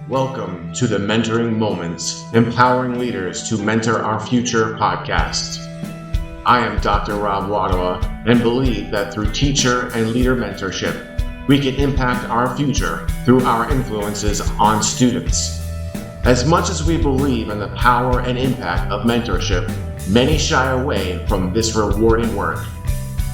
Welcome to the Mentoring Moments, Empowering Leaders to Mentor Our Future podcast. I am Dr. Rob Wadawa and believe that through teacher and leader mentorship, we can impact our future through our influences on students. As much as we believe in the power and impact of mentorship, many shy away from this rewarding work.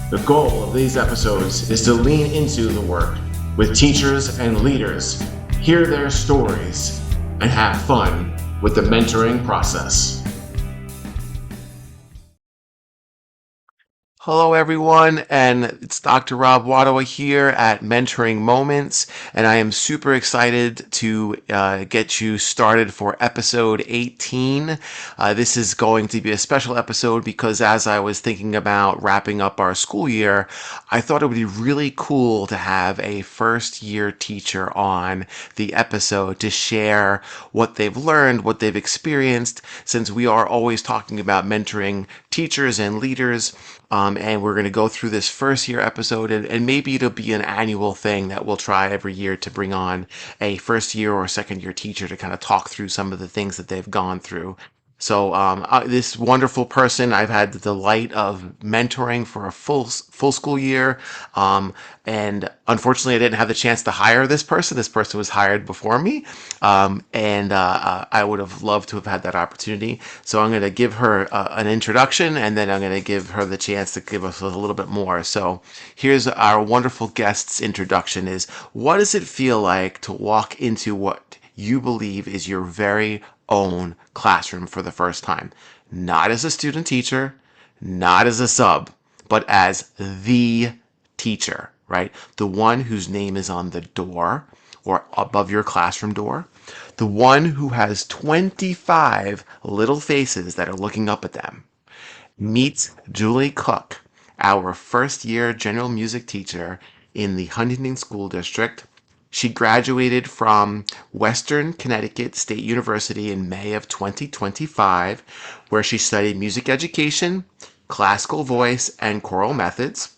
The goal of these episodes is to lean into the work with teachers and leaders, hear their stories, and have fun with the mentoring process. Hello, everyone, and it's Dr. Rob Wadawa here at Mentoring Moments, and I am super excited to get you started for episode 18. This is going to be a special episode because as I was thinking about wrapping up our school year, I thought it would be really cool to have a first-year teacher on the episode to share what they've learned, what they've experienced, since we are always talking about mentoring teachers and leaders. And we're going to go through this first year episode, and maybe it'll be an annual thing that we'll try every year to bring on a first year or second year teacher to kind of talk through some of the things that they've gone through. So this wonderful person, I've had the delight of mentoring for a full school year, and unfortunately, I didn't have the chance to hire this person. This person was hired before me, and I would have loved to have had that opportunity. So I'm going to give her an introduction, and then I'm going to give her the chance to give us a little bit more. So here's our wonderful guest's introduction: is what does it feel like to walk into what you believe is your very own classroom for the first time? Not as a student teacher, not as a sub, but as the teacher, right? The one whose name is on the door or above your classroom door. The one who has 25 little faces that are looking up at them. Meet JulieCooke, our first year general music teacher in the Huntington School District. She graduated from Western Connecticut State University in May of 2025, where she studied music education, classical voice, and choral methods.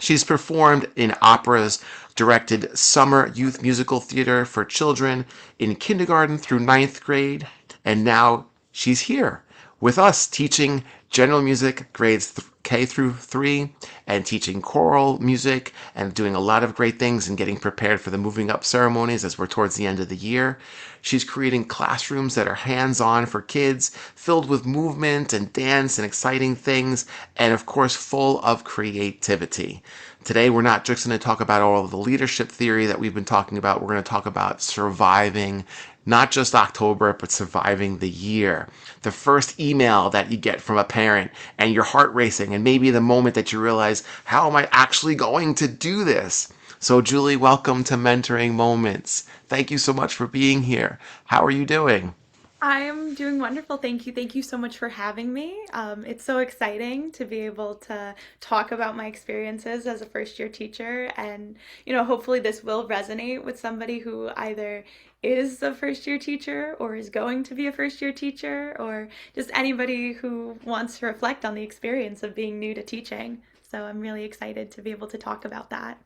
She's performed in operas, directed summer youth musical theater for children in kindergarten through ninth grade, and now she's here with us teaching general music grades K through 3 and teaching choral music and doing a lot of great things and getting prepared for the moving up ceremonies as we're towards the end of the year. She's creating classrooms that are hands-on for kids, filled with movement and dance and exciting things, and of course full of creativity. Today we're not just going to talk about all of the leadership theory that we've been talking about. We're going to talk about surviving not just October, but surviving the year. The first email that you get from a parent and your heart racing, and maybe the moment that you realize, how am I actually going to do this? So Julie, welcome to Mentoring Moments. Thank you so much for being here. How are you doing? I am doing wonderful. Thank you. Thank you so much for having me. It's so exciting to be able to talk about my experiences as a first year teacher. And, hopefully this will resonate with somebody who either is a first year teacher or is going to be a first year teacher, or just anybody who wants to reflect on the experience of being new to teaching. So I'm really excited to be able to talk about that.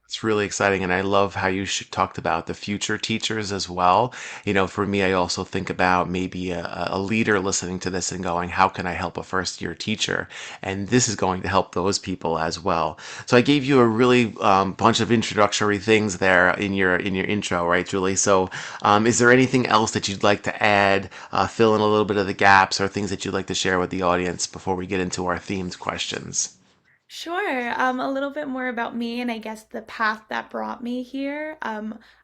It's really exciting, and I love how you talked about the future teachers as well. For me, I also think about maybe a leader listening to this and going, how can I help a first year teacher? And this is going to help those people as well. So I gave you a really bunch of introductory things there in your intro, right, Julie? So is there anything else that you'd like to add, fill in a little bit of the gaps, or things that you'd like to share with the audience before we get into our themed questions? Sure. A little bit more about me and I guess the path that brought me here.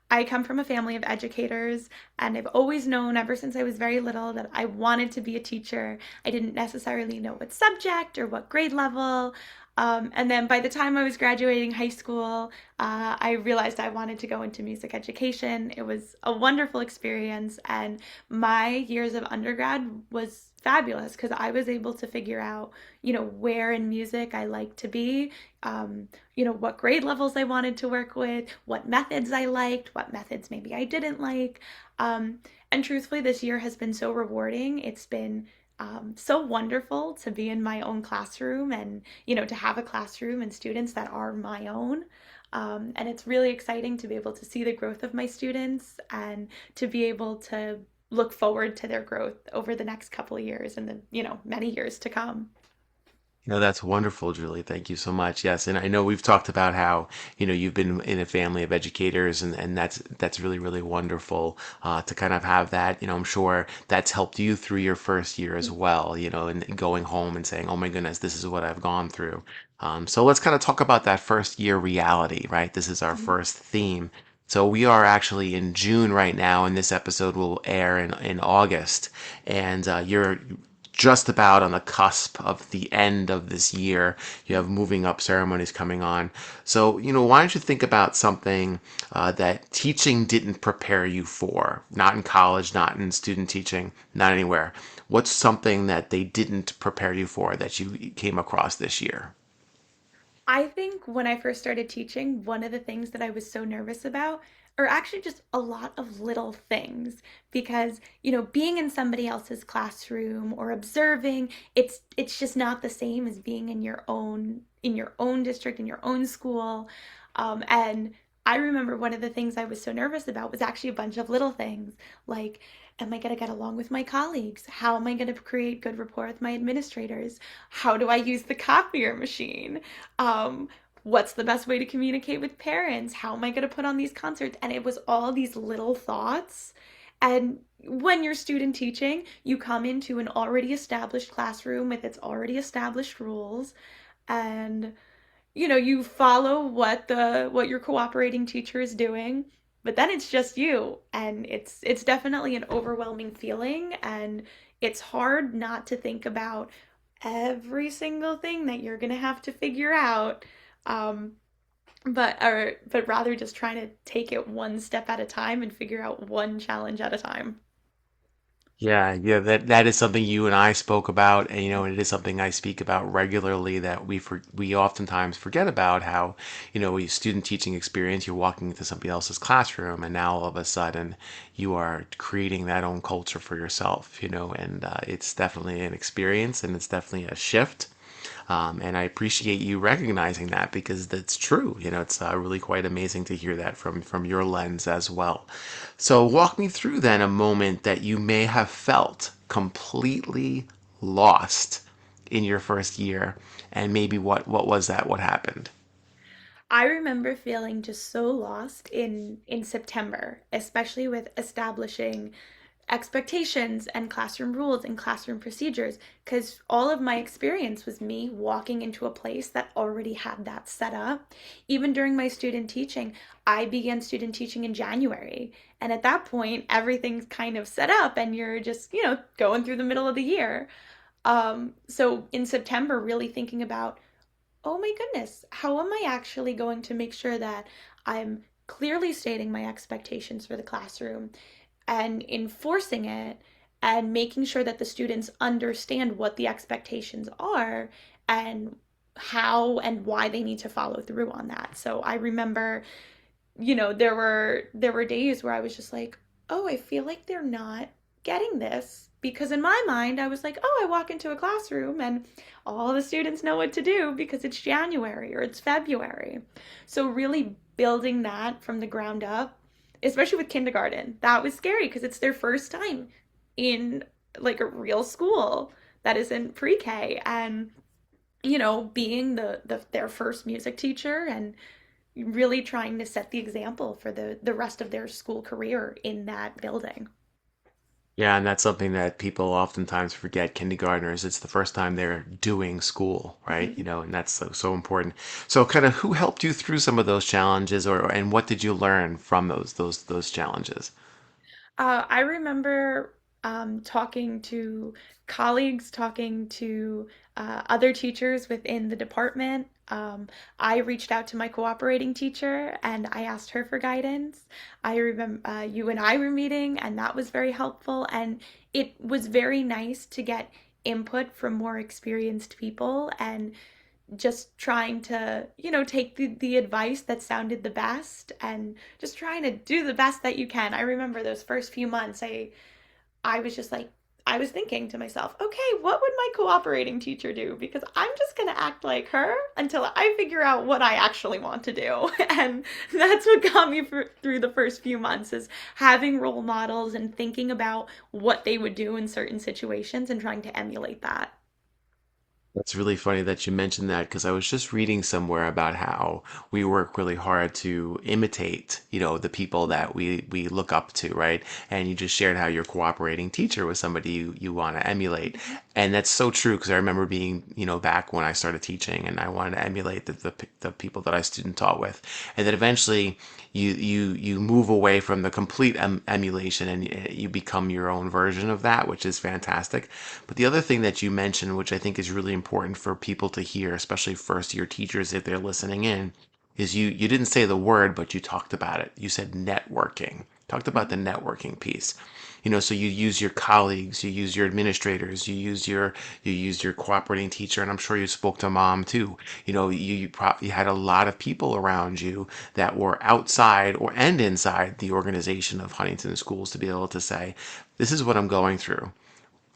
I come from a family of educators, and I've always known ever since I was very little that I wanted to be a teacher. I didn't necessarily know what subject or what grade level. And then by the time I was graduating high school, I realized I wanted to go into music education. It was a wonderful experience, and my years of undergrad was fabulous because I was able to figure out, where in music I like to be, what grade levels I wanted to work with, what methods I liked, what methods maybe I didn't like. And truthfully, this year has been so rewarding. It's been so wonderful to be in my own classroom and, to have a classroom and students that are my own. And it's really exciting to be able to see the growth of my students and to be able to look forward to their growth over the next couple of years and the, many years to come. No, that's wonderful, Julie. Thank you so much. Yes, and I know we've talked about how, you've been in a family of educators, and that's really, really wonderful to kind of have that. I'm sure that's helped you through your first year as well, and going home and saying, "Oh my goodness, this is what I've gone through." So let's kind of talk about that first year reality, right? This is our first theme. So we are actually in June right now, and this episode will air in August. And you're just about on the cusp of the end of this year. You have moving up ceremonies coming on. So, why don't you think about something that teaching didn't prepare you for? Not in college, not in student teaching, not anywhere. What's something that they didn't prepare you for that you came across this year? I think when I first started teaching, one of the things that I was so nervous about are actually just a lot of little things because, being in somebody else's classroom or observing, it's just not the same as being in your own district, in your own school. And I remember one of the things I was so nervous about was actually a bunch of little things like, am I going to get along with my colleagues? How am I going to create good rapport with my administrators? How do I use the copier machine? Um, what's the best way to communicate with parents? How am I going to put on these concerts? And it was all these little thoughts. And when you're student teaching, you come into an already established classroom with its already established rules, and you follow what your cooperating teacher is doing, but then it's just you, and it's definitely an overwhelming feeling, and it's hard not to think about every single thing that you're gonna have to figure out. um but rather just trying to take it one step at a time and figure out one challenge at a time. Yeah, yeah, that is something you and I spoke about, and and it is something I speak about regularly that we oftentimes forget about how, a student teaching experience, you're walking into somebody else's classroom, and now all of a sudden you are creating that own culture for yourself, and it's definitely an experience, and it's definitely a shift. And I appreciate you recognizing that because that's true. It's really quite amazing to hear that from your lens as well. So walk me through then a moment that you may have felt completely lost in your first year, and maybe what was that? What happened? I remember feeling just so lost in September, especially with establishing expectations and classroom rules and classroom procedures, because all of my experience was me walking into a place that already had that set up. Even during my student teaching, I began student teaching in January, and at that point everything's kind of set up and you're just, going through the middle of the year. So in September, really thinking about, oh my goodness, how am I actually going to make sure that I'm clearly stating my expectations for the classroom and enforcing it and making sure that the students understand what the expectations are and how and why they need to follow through on that. So I remember, there were days where I was just like, "Oh, I feel like they're not getting this." Because in my mind, I was like, "Oh, I walk into a classroom and all the students know what to do because it's January or it's February." So really building that from the ground up, especially with kindergarten, that was scary because it's their first time in like a real school that isn't pre-K, and being their first music teacher and really trying to set the example for the rest of their school career in that building. Yeah, and that's something that people oftentimes forget. Kindergartners, it's the first time they're doing school, right? Mhm. And that's so important. So, kind of, who helped you through some of those challenges, or and what did you learn from those challenges? I remember talking to colleagues, talking to other teachers within the department. I reached out to my cooperating teacher and I asked her for guidance. I remember you and I were meeting, and that was very helpful. And it was very nice to get input from more experienced people and just trying to, take the advice that sounded the best and just trying to do the best that you can. I remember those first few months, I was just like, I was thinking to myself, okay, what would my cooperating teacher do? Because I'm just going to act like her until I figure out what I actually want to do. And that's what got me through the first few months is having role models and thinking about what they would do in certain situations and trying to emulate that. That's really funny that you mentioned that because I was just reading somewhere about how we work really hard to imitate, the people that we look up to, right? And you just shared how your cooperating teacher was somebody you want to emulate. And that's so true because I remember being, back when I started teaching and I wanted to emulate the people that I student taught with. And then eventually you move away from the complete emulation and you become your own version of that, which is fantastic. But the other thing that you mentioned, which I think is really important for people to hear, especially first year teachers if they're listening in, is you didn't say the word, but you talked about it. You said networking. Talked about the networking piece. So you use your colleagues, you use your administrators, you use your cooperating teacher, and I'm sure you spoke to mom too. You had a lot of people around you that were outside and inside the organization of Huntington Schools to be able to say, this is what I'm going through.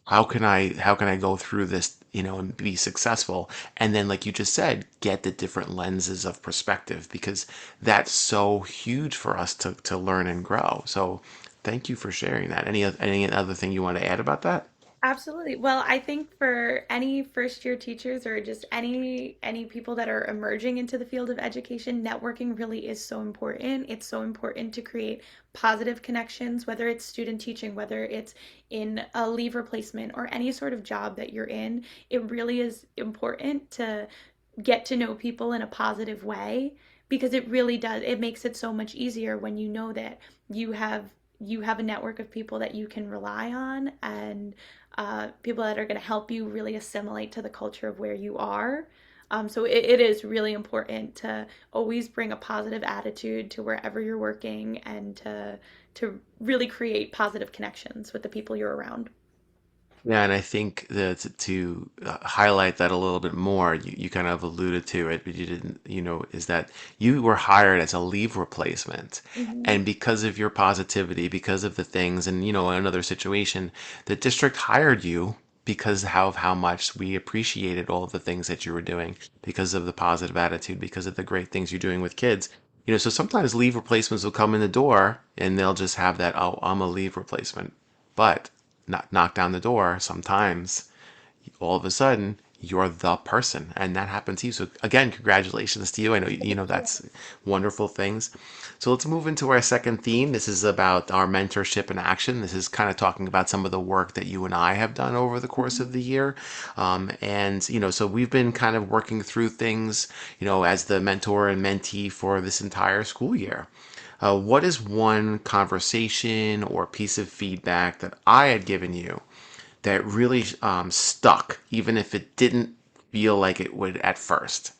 How can I go through this, and be successful? And then, like you just said, get the different lenses of perspective because that's so huge for us to learn and grow. So thank you for sharing that. Any other thing you want to add about that? Absolutely. Well, I think for any first year teachers or just any people that are emerging into the field of education, networking really is so important. It's so important to create positive connections, whether it's student teaching, whether it's in a leave replacement or any sort of job that you're in. It really is important to get to know people in a positive way because it really does. It makes it so much easier when you know that you have you have a network of people that you can rely on and people that are going to help you really assimilate to the culture of where you are. So it is really important to always bring a positive attitude to wherever you're working and to really create positive connections with the people you're around. Yeah, and I think that to highlight that a little bit more, you kind of alluded to it, but you didn't, is that you were hired as a leave replacement. Hmm. And because of your positivity, because of the things, and, another situation, the district hired you because of how much we appreciated all of the things that you were doing, because of the positive attitude, because of the great things you're doing with kids. So sometimes leave replacements will come in the door and they'll just have that, oh, I'm a leave replacement. But not knock down the door, sometimes all of a sudden you're the person and that happens to you. So again, congratulations to you. I know that's wonderful things. So let's move into our second theme. This is about our mentorship in action. This is kind of talking about some of the work that you and I have done over the course of the year. And so we've been kind of working through things, as the mentor and mentee for this entire school year. What is one conversation or piece of feedback that I had given you that really stuck, even if it didn't feel like it would at first?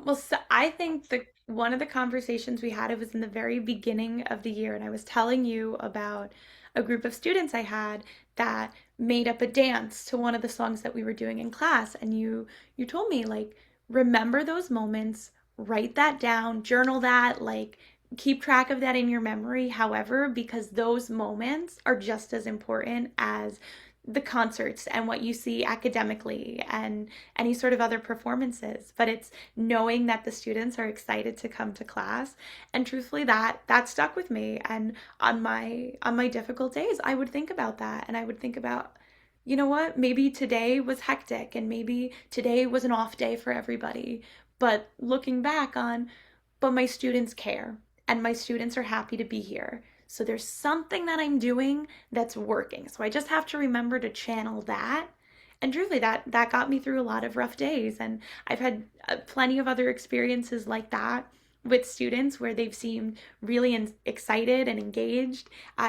Well, so I think the one of the conversations we had, it was in the very beginning of the year, and I was telling you about a group of students I had that made up a dance to one of the songs that we were doing in class, and you told me like remember those moments, write that down, journal that, like keep track of that in your memory, however, because those moments are just as important as the concerts and what you see academically and any sort of other performances, but it's knowing that the students are excited to come to class. And truthfully, that stuck with me. And on my difficult days, I would think about that, and I would think about, you know what, maybe today was hectic and maybe today was an off day for everybody, but looking back on, but my students care and my students are happy to be here. So there's something that I'm doing that's working. So I just have to remember to channel that. And truly, that got me through a lot of rough days. And I've had plenty of other experiences like that with students where they've seemed really excited and engaged.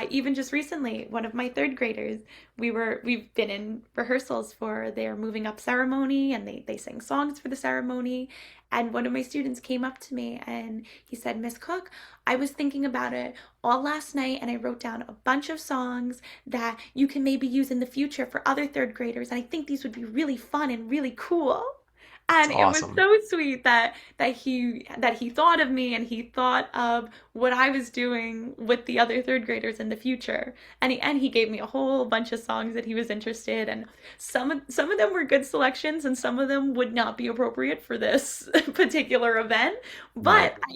Even just recently, one of my third graders, we've been in rehearsals for their moving up ceremony, and they sang songs for the ceremony. And one of my students came up to me and he said, Miss Cooke, I was thinking about it all last night and I wrote down a bunch of songs that you can maybe use in the future for other third graders. And I think these would be really fun and really cool. It's And it was awesome. so sweet that he thought of me and he thought of what I was doing with the other third graders in the future. And he gave me a whole bunch of songs that he was interested in. Some of them were good selections and some of them would not be appropriate for this particular event. Right. But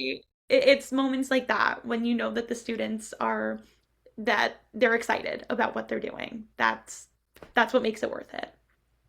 it's moments like that when you know that the students are that they're excited about what they're doing. That's what makes it worth it.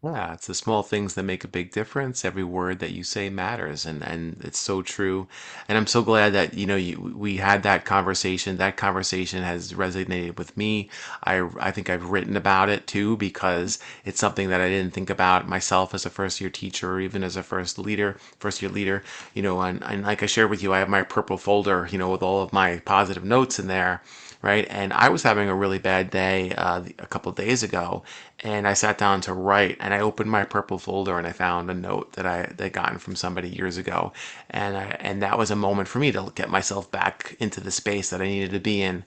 Yeah, it's the small things that make a big difference. Every word that you say matters, and it's so true. And I'm so glad that we had that conversation. That conversation has resonated with me. I think I've written about it too because it's something that I didn't think about myself as a first year teacher or even as a first year leader. And like I shared with you, I have my purple folder, with all of my positive notes in there, right? And I was having a really bad day a couple of days ago, and I sat down to write, and I opened my purple folder and I found a note that I gotten from somebody years ago, and that was a moment for me to get myself back into the space that I needed to be in,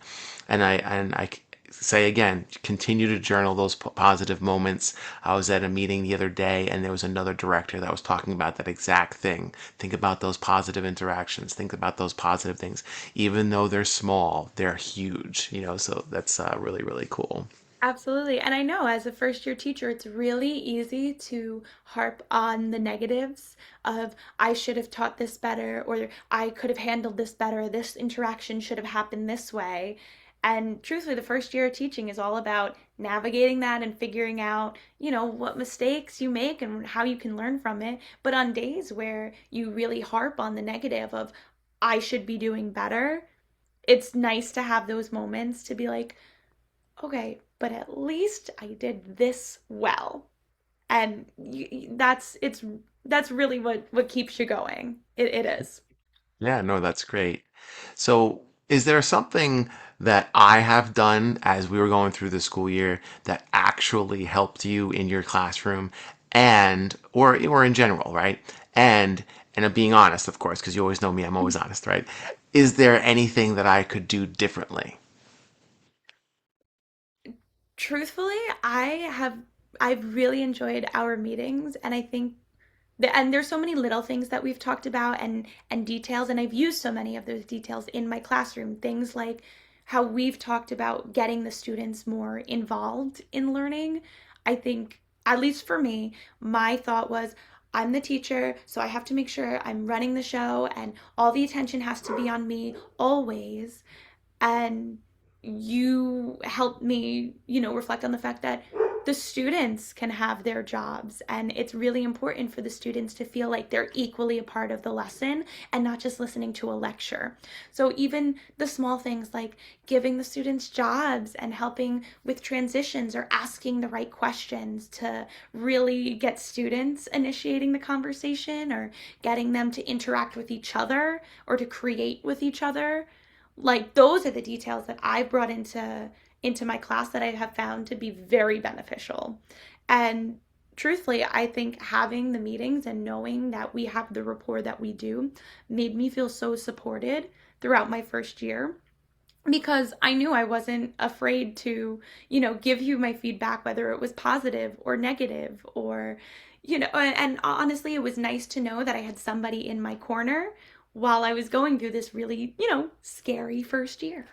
and I say again, continue to journal those positive moments. I was at a meeting the other day and there was another director that was talking about that exact thing. Think about those positive interactions. Think about those positive things. Even though they're small, they're huge, so that's really, really cool. Absolutely. And I know as a first year teacher, it's really easy to harp on the negatives of I should have taught this better, or I could have handled this better, this interaction should have happened this way. And truthfully, the first year of teaching is all about navigating that and figuring out, what mistakes you make and how you can learn from it. But on days where you really harp on the negative of I should be doing better, it's nice to have those moments to be like, okay, but at least I did this well. And that's really what keeps you going. It is. Yeah, no, that's great. So, is there something that I have done as we were going through the school year that actually helped you in your classroom and or in general, right? And I'm being honest, of course, because you always know me, I'm always honest, right? Is there anything that I could do differently? Truthfully, I've really enjoyed our meetings, and I think and there's so many little things that we've talked about and details, and I've used so many of those details in my classroom. Things like how we've talked about getting the students more involved in learning. I think, at least for me, my thought was I'm the teacher, so I have to make sure I'm running the show and all the attention has to be on me always. And you helped me, reflect on the fact that the students can have their jobs, and it's really important for the students to feel like they're equally a part of the lesson and not just listening to a lecture. So even the small things like giving the students jobs and helping with transitions or asking the right questions to really get students initiating the conversation or getting them to interact with each other or to create with each other, like those are the details that I brought into my class that I have found to be very beneficial. And truthfully, I think having the meetings and knowing that we have the rapport that we do made me feel so supported throughout my first year, because I knew I wasn't afraid to, give you my feedback, whether it was positive or negative, or, and honestly, it was nice to know that I had somebody in my corner while I was going through this really, scary first year.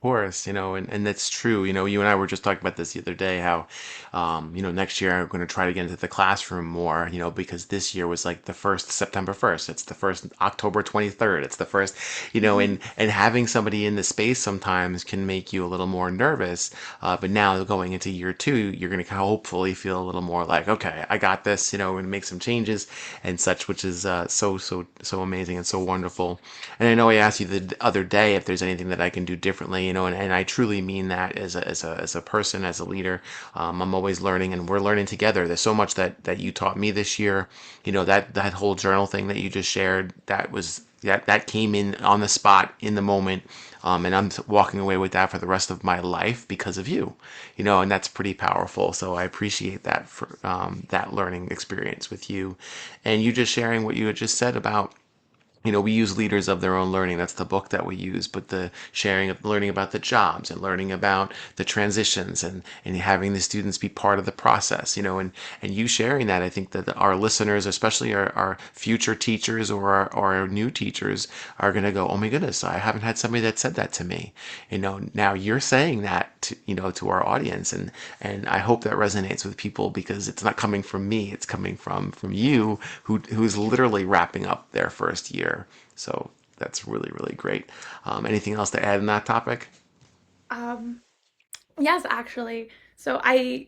Course, and that's true. You and I were just talking about this the other day, how, next year I'm going to try to get into the classroom more, because this year was like the first September 1st. It's the first October 23rd. It's the first, Mhm. and having somebody in the space sometimes can make you a little more nervous. But now going into year two, you're going to hopefully feel a little more like, okay, I got this, and make some changes and such, which is so amazing and so wonderful. And I know I asked you the other day if there's anything that I can do differently, and I truly mean that as a person, as a leader. I'm always learning, and we're learning together. There's so much that you taught me this year. That whole journal thing that you just shared, that came in on the spot in the moment. And I'm walking away with that for the rest of my life because of you, and that's pretty powerful. So I appreciate that for that learning experience with you, and you just sharing what you had just said about We use Leaders of Their Own Learning. That's the book that we use, but the sharing of learning about the jobs and learning about the transitions and having the students be part of the process, and you sharing that, I think that our listeners, especially our future teachers or our new teachers, are going to go, oh my goodness, I haven't had somebody that said that to me. Now you're saying that to our audience, and I hope that resonates with people because it's not coming from me, it's coming from you who's literally wrapping up their first year. So that's really, really great. Anything else to add in that topic? Um, yes, actually. So I,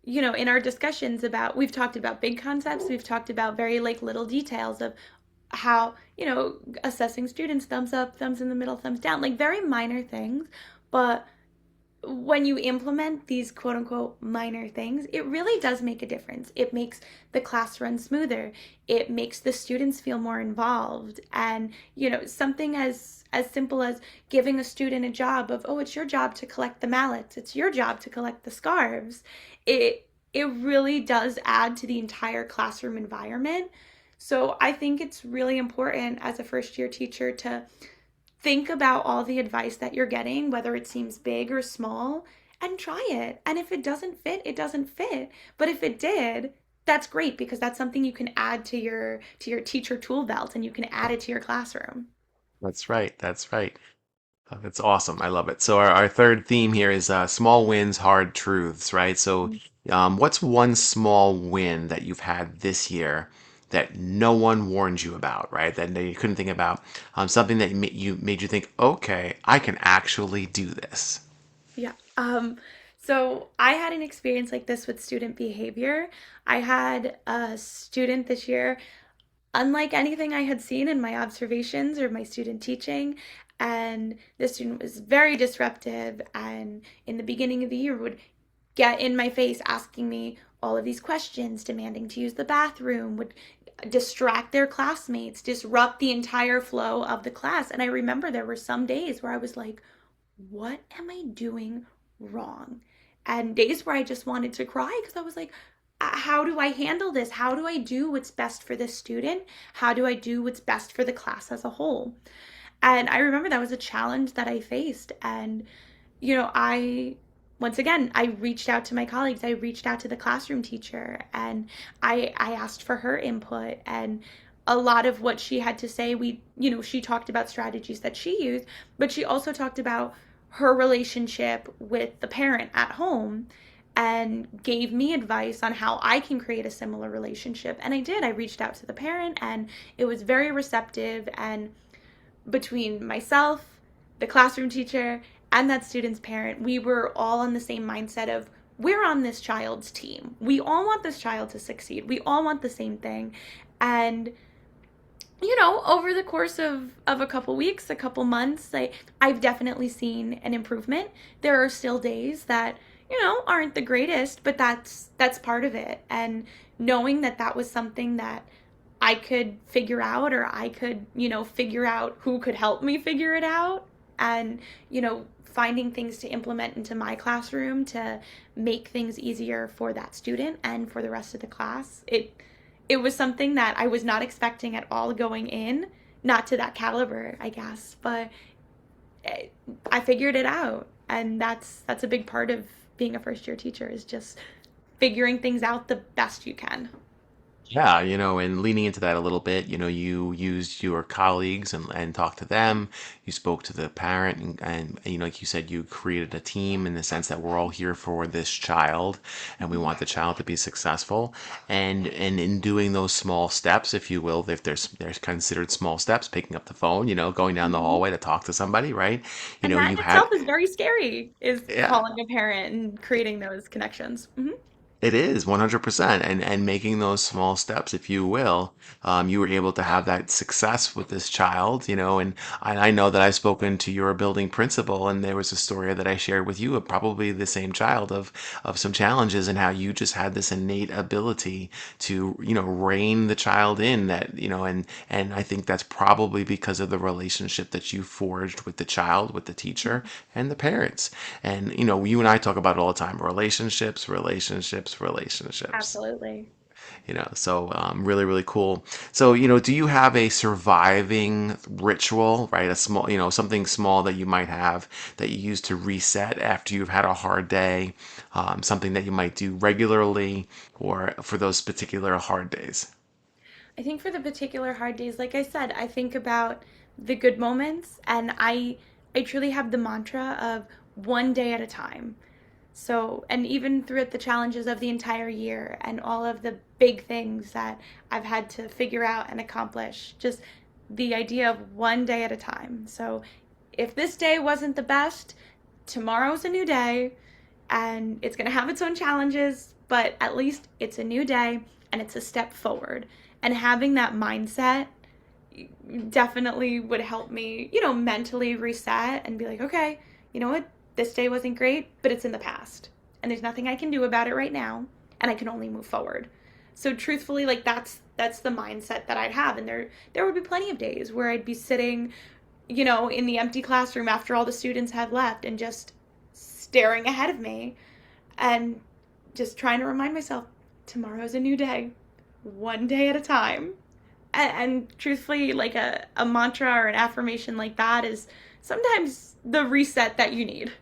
in our discussions about, we've talked about big concepts, we've talked about very like little details of how, assessing students, thumbs up, thumbs in the middle, thumbs down, like very minor things. But when you implement these quote unquote minor things, it really does make a difference. It makes the class run smoother. It makes the students feel more involved. And, something as simple as giving a student a job of, oh, it's your job to collect the mallets, it's your job to collect the scarves. It really does add to the entire classroom environment. So I think it's really important as a first year teacher to think about all the advice that you're getting, whether it seems big or small, and try it. And if it doesn't fit, it doesn't fit. But if it did, that's great because that's something you can add to your teacher tool belt and you can add it to your classroom. That's right. That's right. That's awesome. I love it. So our third theme here is small wins, hard truths, right? So what's one small win that you've had this year that no one warned you about, right? That you couldn't think about, something that made you think, okay, I can actually do this. Yeah. So I had an experience like this with student behavior. I had a student this year, unlike anything I had seen in my observations or my student teaching. And the student was very disruptive and in the beginning of the year would get in my face asking me all of these questions, demanding to use the bathroom, would distract their classmates, disrupt the entire flow of the class. And I remember there were some days where I was like, what am I doing wrong? And days where I just wanted to cry because I was like, how do I handle this? How do I do what's best for this student? How do I do what's best for the class as a whole? And I remember that was a challenge that I faced. And, once again, I reached out to my colleagues. I reached out to the classroom teacher and I asked for her input. And a lot of what she had to say, she talked about strategies that she used, but she also talked about her relationship with the parent at home and gave me advice on how I can create a similar relationship. And I did. I reached out to the parent and it was very receptive. And between myself, the classroom teacher, and that student's parent, we were all on the same mindset of we're on this child's team. We all want this child to succeed. We all want the same thing. And over the course of a couple weeks, a couple months, I've definitely seen an improvement. There are still days that, aren't the greatest, but that's part of it. And knowing that that was something that I could figure out or I could, figure out who could help me figure it out and, finding things to implement into my classroom to make things easier for that student and for the rest of the class. It was something that I was not expecting at all going in, not to that caliber, I guess, but I figured it out. And that's a big part of being a first year teacher is just figuring things out the best you can. Yeah, and leaning into that a little bit, you used your colleagues and talked to them. You spoke to the parent, and like you said, you created a team in the sense that we're all here for this child, and we want the child to be successful. And in doing those small steps, if you will, if there's considered small steps, picking up the phone, going down the Mhm. hallway to talk to somebody, right? And that You in had, itself is very scary, is yeah. calling a parent and creating those connections. It is 100%, and making those small steps, if you will, you were able to have that success with this child, and I know that I've spoken to your building principal, and there was a story that I shared with you of probably the same child of some challenges and how you just had this innate ability to, rein the child in that, and I think that's probably because of the relationship that you forged with the child, with the teacher, and the parents. And, you and I talk about it all the time, relationships, relationships, relationships. Absolutely. So really, really cool. So, do you have a surviving ritual, right? A small, something small that you might have that you use to reset after you've had a hard day, something that you might do regularly or for those particular hard days? I think for the particular hard days, like I said, I think about the good moments, and I truly have the mantra of one day at a time. So, and even throughout the challenges of the entire year and all of the big things that I've had to figure out and accomplish, just the idea of one day at a time. So, if this day wasn't the best, tomorrow's a new day and it's going to have its own challenges, but at least it's a new day and it's a step forward. And having that mindset definitely would help me, mentally reset and be like, okay, you know what? This day wasn't great, but it's in the past. And there's nothing I can do about it right now, and I can only move forward. So truthfully, like that's the mindset that I'd have. And there would be plenty of days where I'd be sitting, in the empty classroom after all the students had left and just staring ahead of me and just trying to remind myself tomorrow's a new day, one day at a time. And truthfully, like a mantra or an affirmation like that is sometimes the reset that you need.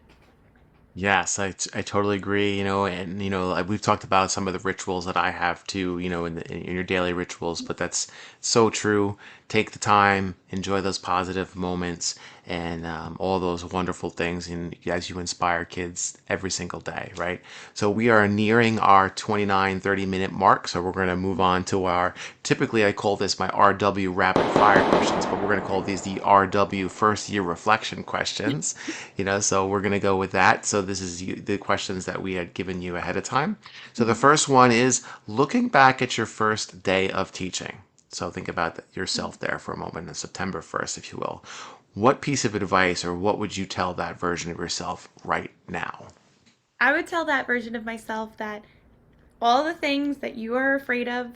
Yes, I totally agree, and like we've talked about some of the rituals that I have too, in your daily rituals, but that's so true. Take the time, enjoy those positive moments, and all those wonderful things, and as you inspire kids every single day, right? So we are nearing our 29-30 minute mark, so we're going to move on to our, typically I call this my RW rapid fire questions, but we're going to call these the RW first year reflection questions, so we're going to go with that. So this is the questions that we had given you ahead of time. So the first one is looking back at your first day of teaching. So think about yourself there for a moment on September 1st, if you will. What piece of advice or what would you tell that version of yourself right now? I would tell that version of myself that all the things that you are afraid of,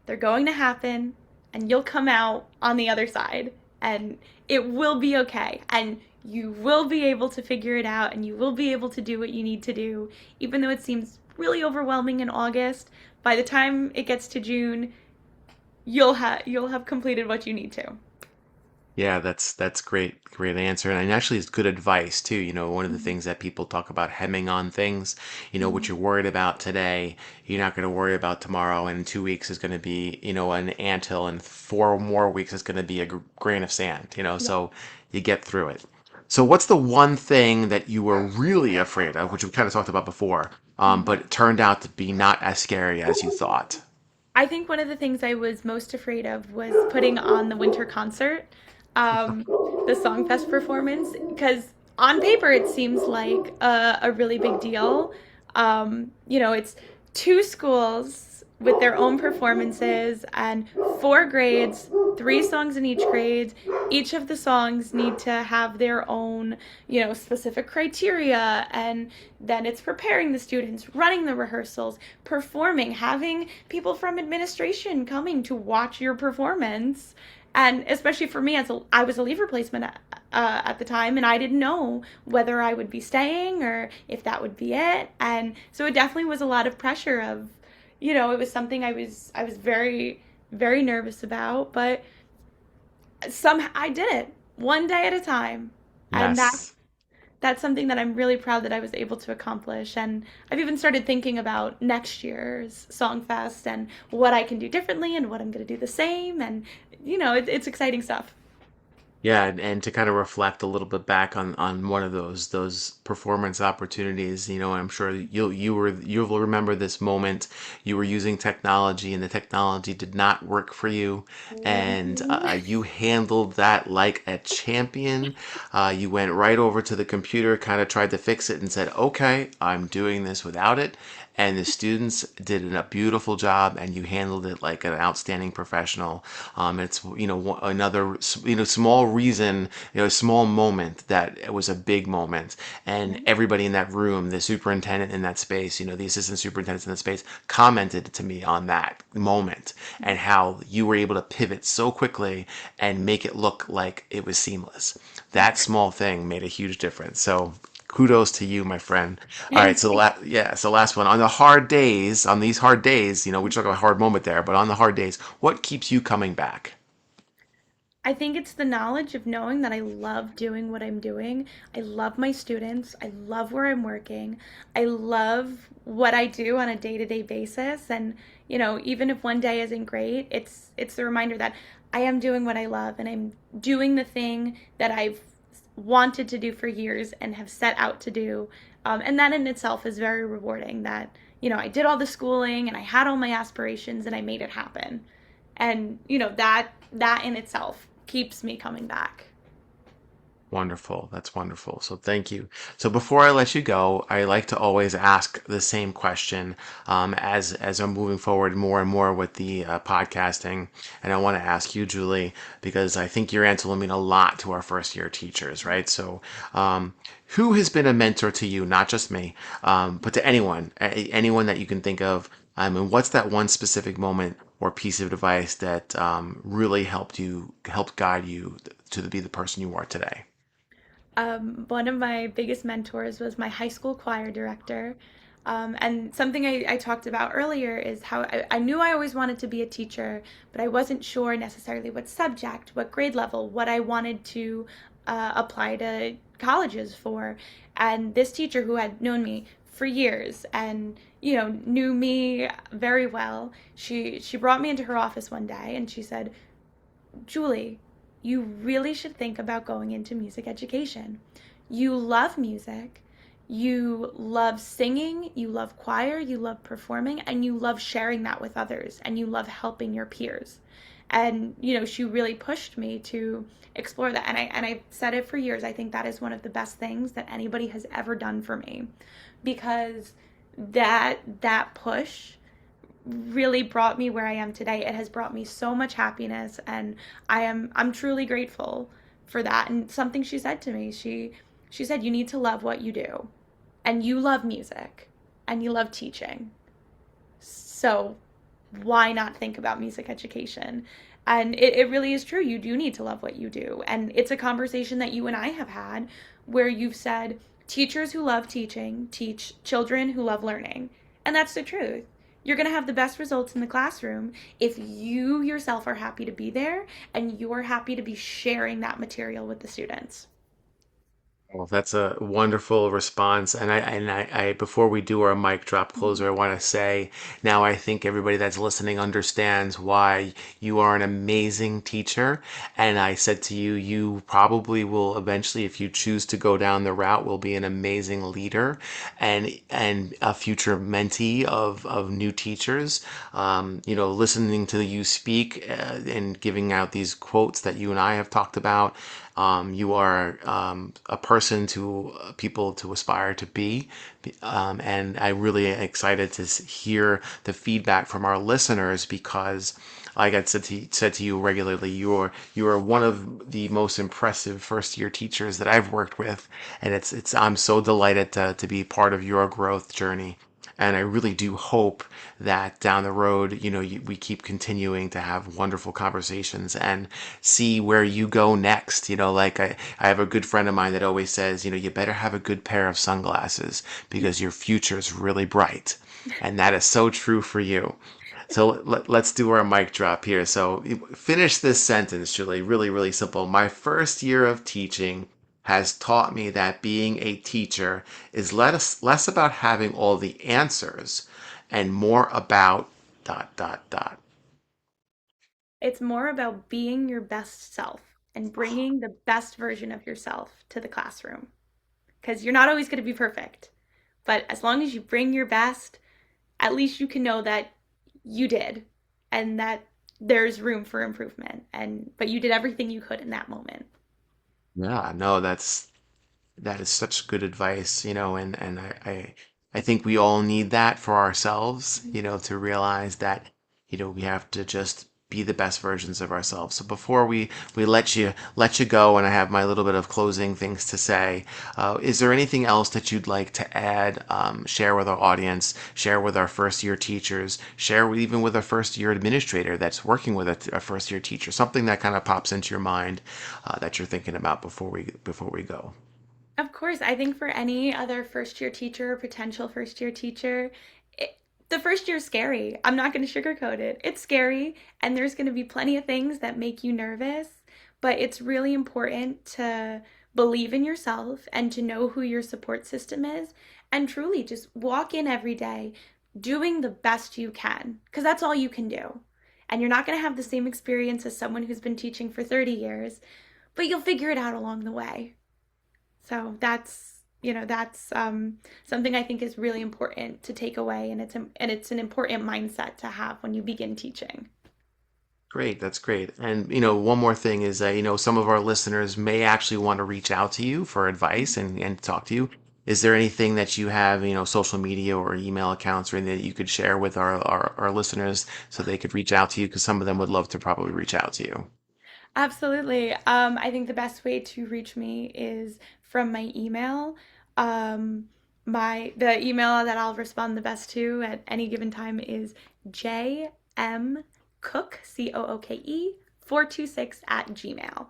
they're going to happen and you'll come out on the other side and it will be okay. And you will be able to figure it out and you will be able to do what you need to do, even though it seems really overwhelming in August. By the time it gets to June, you'll have completed what you need to. Yeah, that's great answer, and actually it's good advice too. One of the things that people talk about hemming on things. What you're worried about today, you're not going to worry about tomorrow, and in 2 weeks is going to be an anthill, and 4 more weeks is going to be a grain of sand. Yeah. So you get through it. So what's the one thing that you were really afraid of, which we kind of talked about before, but it turned out to be not as scary as you thought? I think one of the things I was most afraid of was putting on the winter concert, um, the Songfest performance, because on paper it seems like a really big deal. It's two schools with their own performances and four grades, three songs in each grade. Each of the songs need to have their own, specific criteria, and then it's preparing the students, running the rehearsals, performing, having people from administration coming to watch your performance. And especially for me, I was a leave replacement at the time, and I didn't know whether I would be staying or if that would be it. And so it definitely was a lot of pressure of, it was something I was very, very nervous about, but somehow I did it one day at a time. And Yes. that's something that I'm really proud that I was able to accomplish. And I've even started thinking about next year's Songfest and what I can do differently and what I'm going to do the same. And, it's exciting stuff. Yeah, and to kind of reflect a little bit back on one of those performance opportunities, I'm sure you'll remember this moment. You were using technology, and the technology did not work for you, and Mhm. you handled that like a champion. You went right over to the computer, kind of tried to fix it, and said, "Okay, I'm doing this without it." And the students did a beautiful job, and you handled it like an outstanding professional. It's another small reason, small moment that it was a big moment, and everybody in that room, the superintendent in that space, the assistant superintendents in that space, commented to me on that moment and how you were able to pivot so quickly and make it look like it was seamless. That small thing made a huge difference. So kudos to you, my friend. All right, Thank so you. so last one. On the hard days, on these hard days, we talk about a hard moment there, but on the hard days, what keeps you coming back? I think it's the knowledge of knowing that I love doing what I'm doing. I love my students. I love where I'm working. I love what I do on a day-to-day basis. And, even if one day isn't great, it's the reminder that I am doing what I love and I'm doing the thing that I've wanted to do for years and have set out to do. And that in itself is very rewarding that, I did all the schooling and I had all my aspirations and I made it happen. And, that in itself keeps me coming back. Wonderful. That's wonderful. So thank you. So before I let you go, I like to always ask the same question as I'm moving forward more and more with the podcasting. And I want to ask you, Julie, because I think your answer will mean a lot to our first year teachers, right? So who has been a mentor to you, not just me, but to anyone that you can think of? And what's that one specific moment or piece of advice that really helped guide you to be the person you are today? One of my biggest mentors was my high school choir director. And something I talked about earlier is how I knew I always wanted to be a teacher, but I wasn't sure necessarily what subject, what grade level, what I wanted to apply to colleges for. And this teacher who had known me for years and knew me very well, she brought me into her office one day and she said, Julie, you really should think about going into music education. You love music, you love singing, you love choir, you love performing, and you love sharing that with others, and you love helping your peers. And she really pushed me to explore that. And I said it for years. I think that is one of the best things that anybody has ever done for me, because that push really brought me where I am today. It has brought me so much happiness and I'm truly grateful for that. And something she said to me, she said you need to love what you do. And you love music and you love teaching. So why not think about music education? And it really is true. You do need to love what you do. And it's a conversation that you and I have had where you've said teachers who love teaching teach children who love learning. And that's the truth. You're going to have the best results in the classroom if you yourself are happy to be there and you're happy to be sharing that material with the students. Well, that's a wonderful response. And I before we do our mic drop closer, I want to say now I think everybody that's listening understands why you are an amazing teacher. And I said to you, you probably will eventually, if you choose to go down the route, will be an amazing leader and a future mentee of new teachers. Listening to you speak and giving out these quotes that you and I have talked about. You are a person to people to aspire to be. And I really am excited to hear the feedback from our listeners because, like I said to you regularly, you are one of the most impressive first year teachers that I've worked with, and I'm so delighted to be part of your growth journey. And I really do hope that down the road, we keep continuing to have wonderful conversations and see where you go next. Like I have a good friend of mine that always says, you better have a good pair of sunglasses because your future is really bright. And that is so true for you. So let's do our mic drop here. So finish this sentence, Julie. Really, really simple. My first year of teaching has taught me that being a teacher is less about having all the answers and more about dot dot dot. It's more about being your best self and bringing the best version of yourself to the classroom because you're not always going to be perfect. But as long as you bring your best, at least you can know that you did and that there's room for improvement and but you did everything you could in that moment. Yeah, no, that is such good advice, and I think we all need that for ourselves, to realize that, we have to just be the best versions of ourselves. So before we let you go, and I have my little bit of closing things to say, is there anything else that you'd like to add, share with our audience, share with our first year teachers, even with our first year administrator that's working with a first year teacher, something that kind of pops into your mind that you're thinking about before we go? Of course. course. I think for any other first year teacher or potential first year teacher, it, the first year is scary. I'm not going to sugarcoat it. It's scary, and there's going to be plenty of things that make you nervous, but it's really important to believe in yourself and to know who your support system is and truly just walk in every day doing the best you can because that's all you can do. And you're not going to have the same experience as someone who's been teaching for 30 years, but you'll figure it out along the way. So that's something I think is really important to take away, and it's an important mindset to have when you begin teaching. Great, that's great. And one more thing is that some of our listeners may actually want to reach out to you for advice and talk to you. Is there anything that you have, social media or email accounts or anything that you could share with our listeners so they could reach out to you? Because some of them would love to probably reach out to you. Absolutely. I think the best way to reach me is from my email. Um, the email that I'll respond the best to at any given time is jmcooke, Cooke, 426 at Gmail.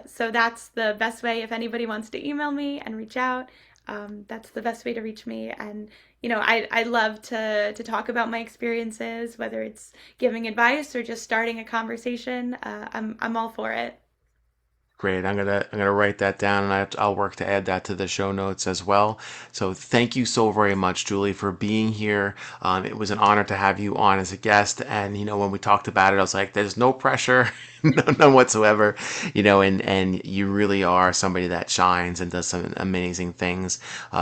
So that's the best way if anybody wants to email me and reach out. That's the best way to reach me. And I love to talk about my experiences, whether it's giving advice or just starting a conversation. I'm all for it. Great. I'm gonna write that down, and I'll work to add that to the show notes as well. So thank you so very much, Julie, for being here. It was an honor to have you on as a guest. And when we talked about it, I was like, "There's no pressure, none whatsoever." And you really are somebody that shines and does some amazing things.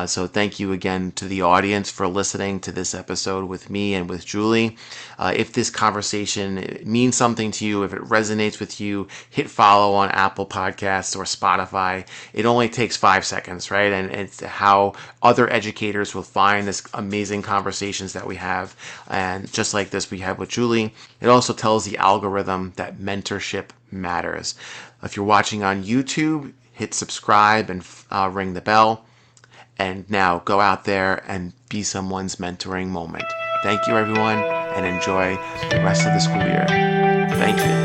So thank you again to the audience for listening to this episode with me and with Julie. If this conversation means something to you, if it resonates with you, hit follow on Apple Podcasts or Spotify. It only takes 5 seconds, right? And it's how other educators will find this amazing conversations that we have. And just like this we have with Julie, it also tells the algorithm that mentorship matters. If you're watching on YouTube, hit subscribe and ring the bell. And now go out there and be someone's mentoring moment. Thank you, everyone, and enjoy the rest of the school year. Thank you.